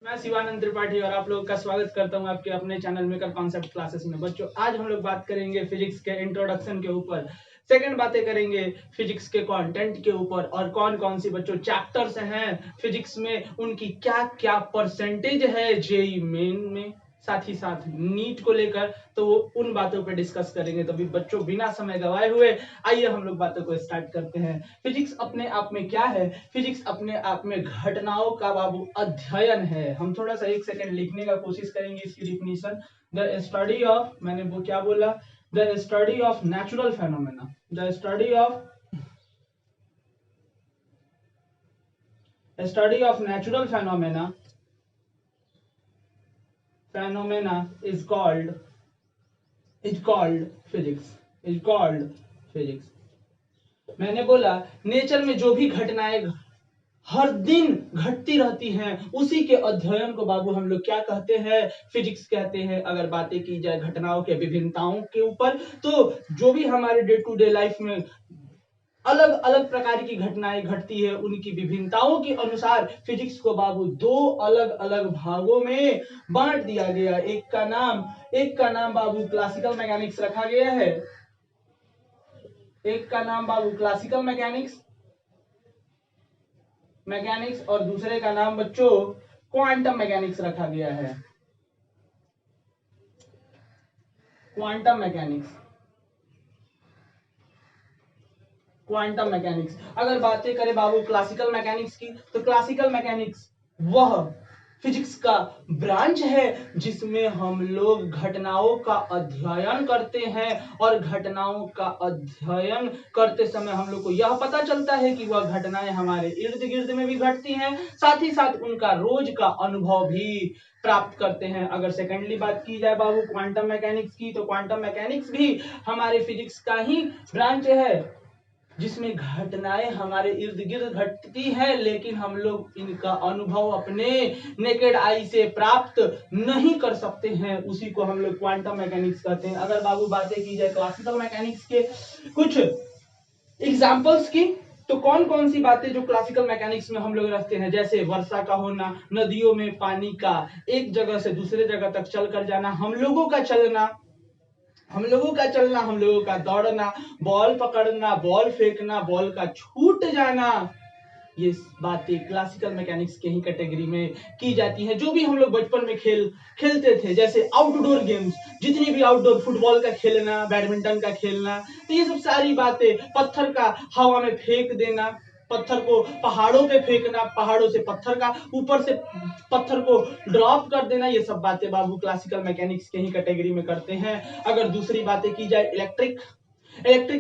मैं शिवानंद त्रिपाठी और आप लोगों का स्वागत करता हूं आपके अपने चैनल मेकर कॉन्सेप्ट क्लासेस में। बच्चों, आज हम लोग बात करेंगे फिजिक्स के इंट्रोडक्शन के ऊपर। सेकंड बातें करेंगे फिजिक्स के कंटेंट के ऊपर और कौन कौन सी बच्चों चैप्टर्स हैं फिजिक्स में, उनकी क्या क्या परसेंटेज है जेईई मेन में, साथ ही साथ नीट को लेकर, तो वो उन बातों पे डिस्कस करेंगे। तो बच्चों, बिना समय गवाए हुए आइए हम लोग बातों को स्टार्ट करते हैं। फिजिक्स अपने आप में क्या है? फिजिक्स अपने आप में घटनाओं का बाबू अध्ययन है। हम थोड़ा सा एक सेकंड लिखने का कोशिश करेंगे इसकी डिफिनीशन। द स्टडी ऑफ, मैंने वो क्या बोला, the study of natural phenomena, the study of natural phenomena is called physics। मैंने बोला नेचर में जो भी घटनाएं हर दिन घटती रहती हैं, उसी के अध्ययन को बाबू हम लोग क्या कहते हैं? फिजिक्स कहते हैं। अगर बातें की जाए घटनाओं के विभिन्नताओं के ऊपर, तो जो भी हमारे डे टू डे लाइफ में अलग अलग प्रकार की घटनाएं घटती है, उनकी विभिन्नताओं के अनुसार फिजिक्स को बाबू दो अलग अलग भागों में बांट दिया गया। एक का नाम बाबू क्लासिकल मैकेनिक्स रखा गया है। एक का नाम बाबू क्लासिकल मैकेनिक्स और दूसरे का नाम बच्चों क्वांटम मैकेनिक्स रखा गया है। Quantum mechanics. अगर बातें करें बाबू क्लासिकल मैकेनिक्स की, तो क्लासिकल मैकेनिक्स वह फिजिक्स का ब्रांच है जिसमें हम लोग घटनाओं का अध्ययन करते हैं, और घटनाओं का अध्ययन करते समय हम लोग को यह पता चलता है कि वह घटनाएं हमारे इर्द गिर्द में भी घटती हैं, साथ ही साथ उनका रोज का अनुभव भी प्राप्त करते हैं। अगर सेकेंडली बात की जाए बाबू क्वांटम मैकेनिक्स की, तो क्वांटम मैकेनिक्स भी हमारे फिजिक्स का ही ब्रांच है जिसमें घटनाएं हमारे इर्द गिर्द घटती है, लेकिन हम लोग इनका अनुभव अपने नेकेड आई से प्राप्त नहीं कर सकते हैं। उसी को हम लोग क्वांटम मैकेनिक्स कहते हैं। अगर बाबू बातें की जाए क्लासिकल मैकेनिक्स के कुछ एग्जाम्पल्स की, तो कौन कौन सी बातें जो क्लासिकल मैकेनिक्स में हम लोग रखते हैं, जैसे वर्षा का होना, नदियों में पानी का एक जगह से दूसरे जगह तक चल कर जाना, हम लोगों का चलना, हम लोगों का दौड़ना, बॉल पकड़ना, बॉल फेंकना, बॉल का छूट जाना, ये बातें क्लासिकल मैकेनिक्स के ही कैटेगरी में की जाती हैं। जो भी हम लोग बचपन में खेलते थे, जैसे आउटडोर गेम्स, जितनी भी आउटडोर, फुटबॉल का खेलना, बैडमिंटन का खेलना, तो ये सब सारी बातें, पत्थर का हवा में फेंक देना, पत्थर को पहाड़ों पे फेंकना, पहाड़ों से पत्थर का ऊपर से पत्थर को ड्रॉप कर देना, ये सब बातें बाबू क्लासिकल मैकेनिक्स के ही कैटेगरी में करते हैं। अगर दूसरी बातें की जाए इलेक्ट्रिक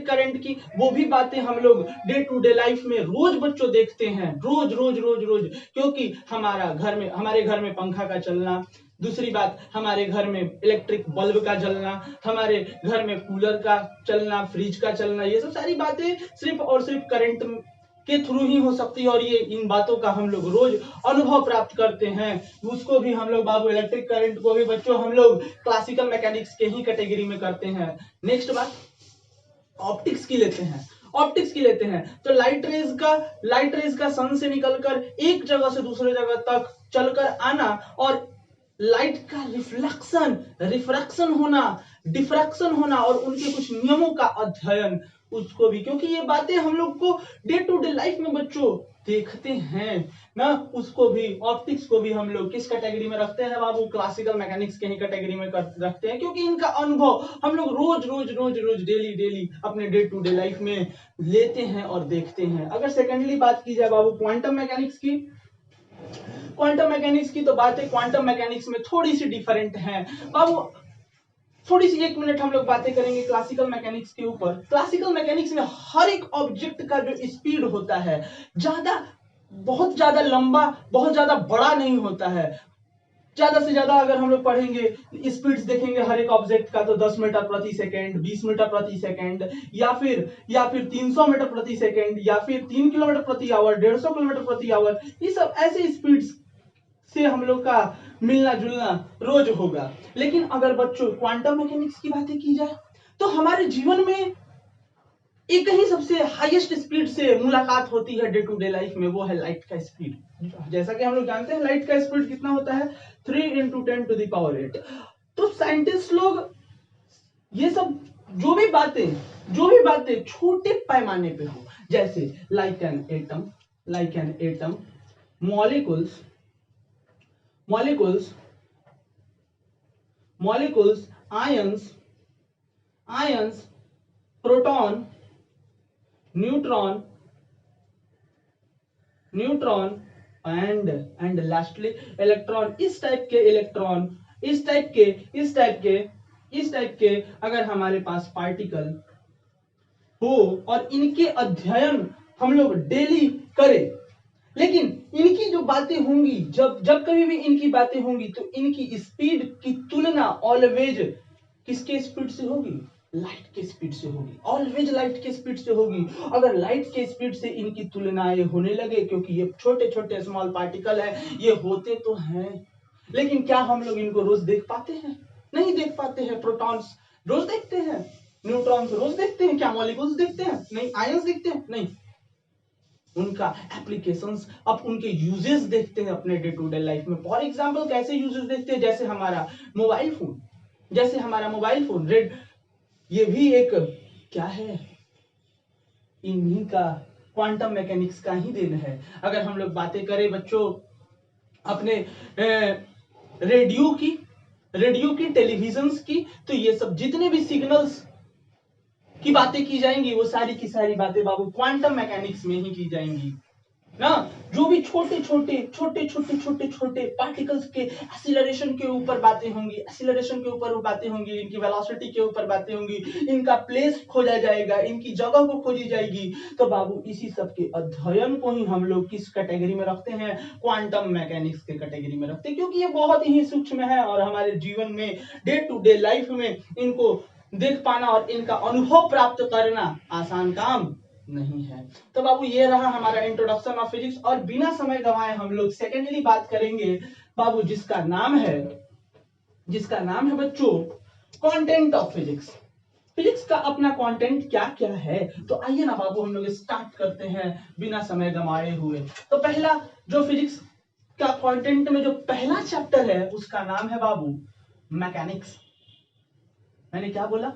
करंट की, वो भी बातें हम लोग डे टू डे लाइफ में रोज बच्चों देखते हैं, रोज, क्योंकि हमारे घर में पंखा का चलना, दूसरी बात हमारे घर में इलेक्ट्रिक बल्ब का जलना, हमारे घर में कूलर का चलना, फ्रिज का चलना, ये सब सारी बातें सिर्फ और सिर्फ करंट के थ्रू ही हो सकती है, और ये इन बातों का हम लोग रोज अनुभव प्राप्त करते हैं। उसको भी हम लोग बाबू इलेक्ट्रिक करंट को भी बच्चों हम लोग क्लासिकल मैकेनिक्स के ही कैटेगरी में करते हैं। नेक्स्ट बात ऑप्टिक्स की लेते हैं। तो लाइट रेज का सन से निकलकर एक जगह से दूसरे जगह तक चलकर आना, और लाइट का रिफ्रैक्शन होना, डिफ्रैक्शन होना, और उनके कुछ नियमों का अध्ययन, उसको भी, क्योंकि ये बातें हम लोग को डे टू डे लाइफ में बच्चों देखते हैं ना, उसको भी, ऑप्टिक्स को भी हम लोग किस कैटेगरी में रखते हैं बाबू? क्लासिकल मैकेनिक्स के ही कैटेगरी में रखते हैं, क्योंकि इनका अनुभव हम लोग रोज डेली अपने डे टू डे लाइफ में लेते हैं और देखते हैं। अगर सेकेंडली बात की जाए बाबू क्वांटम मैकेनिक्स की, तो बातें क्वांटम मैकेनिक्स में थोड़ी सी डिफरेंट हैं बाबू। थोड़ी सी एक मिनट हम लोग बातें करेंगे क्लासिकल मैकेनिक्स के ऊपर। क्लासिकल मैकेनिक्स में हर एक ऑब्जेक्ट का जो स्पीड होता है, बहुत ज्यादा लंबा, बहुत ज्यादा बड़ा नहीं होता है। ज्यादा से ज्यादा अगर हम लोग पढ़ेंगे, स्पीड्स देखेंगे हर एक ऑब्जेक्ट का, तो 10 मीटर प्रति सेकंड, 20 मीटर प्रति सेकंड, या फिर 300 मीटर प्रति सेकंड, या फिर 3 किलोमीटर प्रति आवर, 150 किलोमीटर प्रति आवर, ये सब ऐसे स्पीड्स से हम लोग का मिलना जुलना रोज होगा। लेकिन अगर बच्चों क्वांटम मैकेनिक्स की बातें की जाए, तो हमारे जीवन में एक ही सबसे हाईएस्ट स्पीड से मुलाकात होती है डे टू डे लाइफ में, वो है लाइट का स्पीड। जैसा कि हम लोग जानते हैं लाइट का स्पीड कितना होता है, 3 × 10⁸। तो साइंटिस्ट लोग ये सब जो भी बातें छोटे पैमाने पे हो, जैसे like an atom, molecules, ions, proton, neutron and lastly electron. इस टाइप के अगर हमारे पास पार्टिकल हो और इनके अध्ययन हम लोग डेली करें, लेकिन इनकी जो बातें होंगी, जब कभी भी इनकी बातें होंगी तो इनकी स्पीड की तुलना ऑलवेज किसके स्पीड से होगी, लाइट के स्पीड से होगी, ऑलवेज लाइट के स्पीड से होगी। अगर लाइट के स्पीड से इनकी तुलनाएं होने लगे, क्योंकि ये छोटे छोटे स्मॉल पार्टिकल है, ये होते तो हैं, लेकिन क्या हम लोग इनको रोज देख पाते हैं, नहीं देख पाते हैं। प्रोटॉन्स रोज देखते हैं, न्यूट्रॉन्स रोज देखते हैं, क्या मॉलिक्यूल्स देखते हैं, नहीं। आयंस देखते हैं, नहीं। उनका एप्लीकेशंस, अब उनके यूजेस देखते हैं अपने डे टू डे लाइफ में। फॉर एग्जांपल कैसे यूजेस देखते हैं, जैसे हमारा मोबाइल फोन रेड, ये भी एक क्या है, इन्हीं का क्वांटम मैकेनिक्स का ही देन है। अगर हम लोग बातें करें बच्चों अपने रेडियो की, टेलीविजन्स की, तो ये सब जितने भी सिग्नल्स की बातें की जाएंगी, वो सारी की सारी बातें बाबू क्वांटम मैकेनिक्स में ही की जाएंगी ना। जो भी छोटे छोटे पार्टिकल्स के एक्सीलरेशन के ऊपर बातें होंगी, इनकी वेलोसिटी के ऊपर बातें होंगी, इनका प्लेस खोजा जाएगा, इनकी जगह को खोजी जाएगी। तो बाबू इसी सब के अध्ययन को ही हम लोग किस कैटेगरी में रखते हैं, क्वांटम मैकेनिक्स के कैटेगरी में रखते हैं, क्योंकि ये बहुत ही सूक्ष्म है और हमारे जीवन में डे टू डे लाइफ में इनको देख पाना और इनका अनुभव प्राप्त करना आसान काम नहीं है। तो बाबू ये रहा हमारा इंट्रोडक्शन ऑफ फिजिक्स, और बिना समय गंवाए हम लोग सेकेंडली बात करेंगे बाबू, जिसका नाम है बच्चों कंटेंट ऑफ फिजिक्स। फिजिक्स का अपना कंटेंट क्या क्या है, तो आइए ना बाबू हम लोग स्टार्ट करते हैं बिना समय गंवाए हुए। तो पहला जो फिजिक्स का कंटेंट में जो पहला चैप्टर है, उसका नाम है बाबू मैकेनिक्स। मैंने क्या बोला,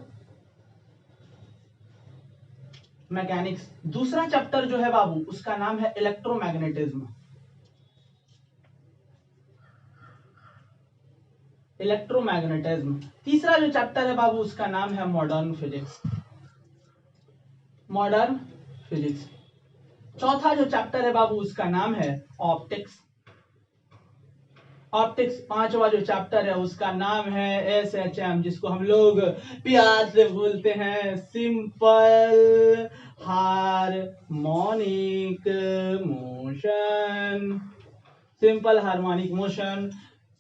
मैकेनिक्स। दूसरा चैप्टर जो है बाबू, उसका नाम है इलेक्ट्रोमैग्नेटिज्म। तीसरा जो चैप्टर है बाबू, उसका नाम है मॉडर्न फिजिक्स। चौथा जो चैप्टर है बाबू, उसका नाम है ऑप्टिक्स। पांचवा जो चैप्टर है उसका नाम है SHM, जिसको हम लोग प्यार से बोलते हैं सिंपल हार्मोनिक मोशन।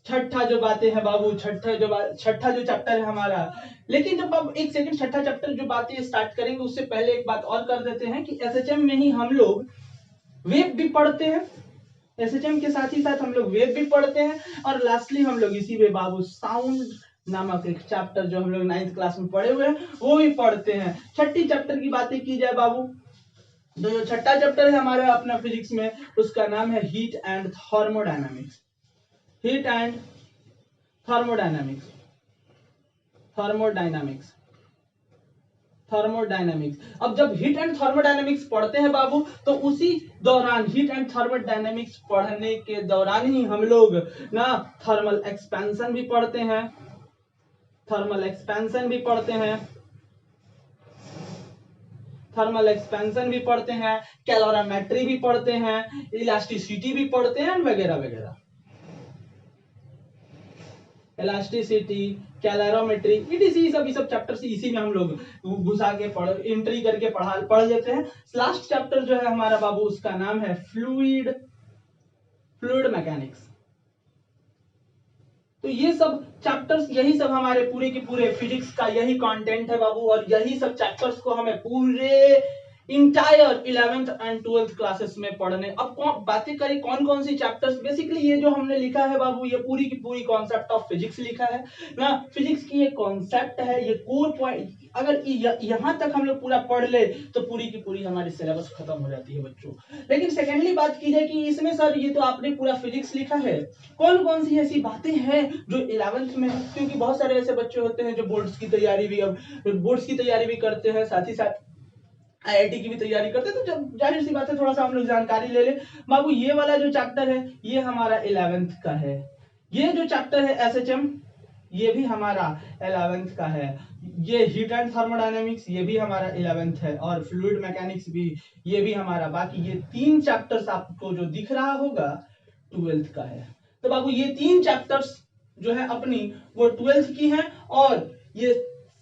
छठा जो बातें है बाबू, छठा जो चैप्टर है हमारा। लेकिन जब आप एक सेकंड, छठा चैप्टर जो बातें स्टार्ट करेंगे उससे पहले एक बात और कर देते हैं कि SHM में ही हम लोग वेव भी पढ़ते हैं, SHM के साथ ही साथ हम लोग वेव भी पढ़ते हैं, और लास्टली हम लोग इसी में बाबू साउंड नामक एक चैप्टर जो हम लोग 9th क्लास में पढ़े हुए हैं वो भी पढ़ते हैं। छठी चैप्टर की बातें की जाए बाबू, तो जो छठा चैप्टर है हमारा अपना फिजिक्स में, उसका नाम है हीट एंड थर्मोडायनामिक्स। अब जब हीट एंड थर्मोडायनामिक्स पढ़ते हैं बाबू, तो उसी दौरान हीट एंड थर्मोडायनामिक्स पढ़ने के दौरान ही हम लोग ना थर्मल एक्सपेंशन भी पढ़ते हैं, कैलोरीमेट्री भी पढ़ते हैं, इलास्टिसिटी भी पढ़ते हैं, वगैरह वगैरह। इलास्टिसिटी, कैलोरीमेट्री, सब चैप्टर इसी में हम लोग घुसा के एंट्री करके पढ़ लेते हैं। लास्ट चैप्टर जो है हमारा बाबू, उसका नाम है फ्लूइड मैकेनिक्स। तो ये सब चैप्टर्स, यही सब हमारे पूरे के पूरे फिजिक्स का यही कंटेंट है बाबू, और यही सब चैप्टर्स को हमें पूरे entire 11th and 12th classes में पढ़ने। अब बातें करें कौन कौन सी चैप्टर्स, बेसिकली ये जो हमने लिखा है बाबू, ये पूरी की पूरी कॉन्सेप्ट ऑफ फिजिक्स लिखा है ना। फिजिक्स की ये कॉन्सेप्ट है, ये कोर पॉइंट, अगर यहां तक हम लोग पूरा पढ़ ले तो पूरी की पूरी हमारी सिलेबस खत्म हो जाती है बच्चों। लेकिन सेकेंडली बात की जाए कि इसमें सर ये तो आपने पूरा फिजिक्स लिखा है, कौन कौन सी ऐसी बातें हैं जो 11th में है, क्योंकि बहुत सारे ऐसे बच्चे होते हैं जो बोर्ड्स की तैयारी भी करते हैं, साथ ही साथ आईआईटी की भी तैयारी करते हैं, तो जब जाहिर सी बात है थोड़ा सा हम लोग जानकारी ले ले। बाबू ये वाला जो चैप्टर है ये हमारा 11th का है, ये जो चैप्टर है एसएचएम ये भी हमारा 11th का है, ये हीट एंड थर्मोडायनेमिक्स ये भी हमारा 11th है, और फ्लूइड मैकेनिक्स भी ये भी हमारा, बाकी ये 3 चैप्टर्स आपको जो दिख रहा होगा 12th का है। तो बाबू ये 3 चैप्टर्स जो है अपनी वो 12th की हैं, और ये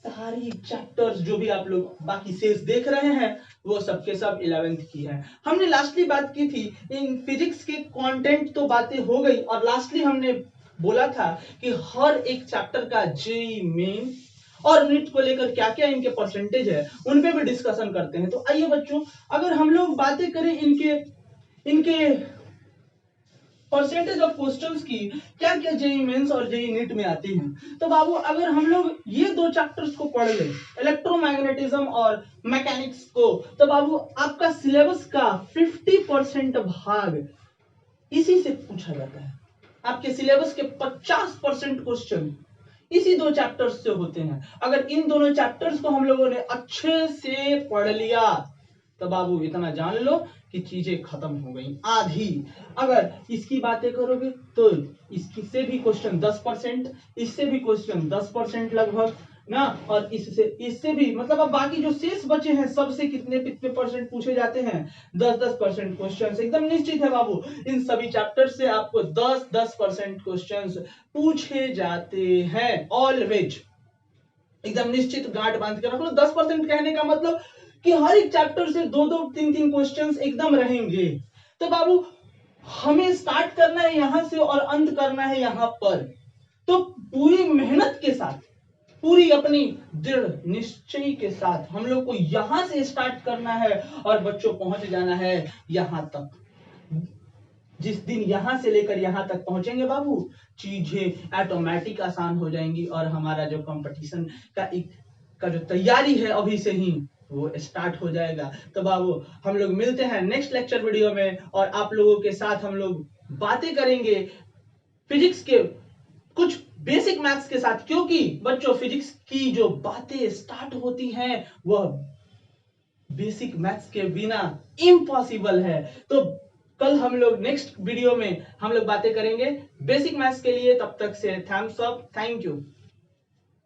सारी चैप्टर्स जो भी आप लोग बाकी शेष देख रहे हैं वो सबके सब 11th की है। हमने लास्टली बात की थी इन फिजिक्स के कंटेंट, तो बातें हो गई, और लास्टली हमने बोला था कि हर एक चैप्टर का जेईई मेन और नीट को लेकर क्या क्या इनके परसेंटेज है उन पे भी डिस्कशन करते हैं। तो आइए बच्चों, अगर हम लोग बातें करें इनके परसेंटेज ऑफ क्वेश्चंस की, क्या क्या जेईई मेंस और जेईई नीट में आती हैं, तो बाबू अगर हम लोग ये 2 चैप्टर्स को पढ़ ले, इलेक्ट्रोमैग्नेटिज्म और मैकेनिक्स को, तो बाबू आपका सिलेबस का 50% भाग इसी से पूछा जाता है। आपके सिलेबस के 50% क्वेश्चन इसी 2 चैप्टर्स से होते हैं। अगर इन दोनों चैप्टर्स को हम लोगों ने अच्छे से पढ़ लिया तो बाबू इतना जान लो कि चीजें खत्म हो गई आधी। अगर इसकी बातें करोगे तो इससे भी क्वेश्चन 10%, इससे भी क्वेश्चन 10% लगभग ना, और इससे भी मतलब अब बाकी जो शेष बचे हैं सबसे कितने कितने परसेंट पूछे जाते हैं, 10% क्वेश्चंस एकदम निश्चित है बाबू। इन सभी चैप्टर से आपको 10% क्वेश्चंस पूछे जाते हैं ऑलवेज, एकदम निश्चित गांठ बांध के रख लो। 10% कहने का मतलब कि हर एक चैप्टर से 2-2 3-3 क्वेश्चंस एकदम रहेंगे। तो बाबू हमें स्टार्ट करना है यहां से और अंत करना है यहां पर, तो पूरी मेहनत के साथ, पूरी अपनी दृढ़ निश्चय के साथ हम लोग को यहां से स्टार्ट करना है और बच्चों पहुंच जाना है यहां तक। जिस दिन यहां से लेकर यहां तक पहुंचेंगे बाबू, चीजें ऑटोमेटिक आसान हो जाएंगी, और हमारा जो कंपटीशन का जो तैयारी है अभी से ही वो स्टार्ट हो जाएगा। तो बाबू हम लोग मिलते हैं नेक्स्ट लेक्चर वीडियो में, और आप लोगों के साथ हम लोग बातें करेंगे फिजिक्स के कुछ बेसिक मैथ्स के साथ, क्योंकि बच्चों फिजिक्स की जो बातें स्टार्ट होती हैं वह बेसिक मैथ्स के बिना इम्पॉसिबल है। तो कल हम लोग नेक्स्ट वीडियो में हम लोग बातें करेंगे बेसिक मैथ्स के लिए। तब तक से थैम्स अप, थैंक यू।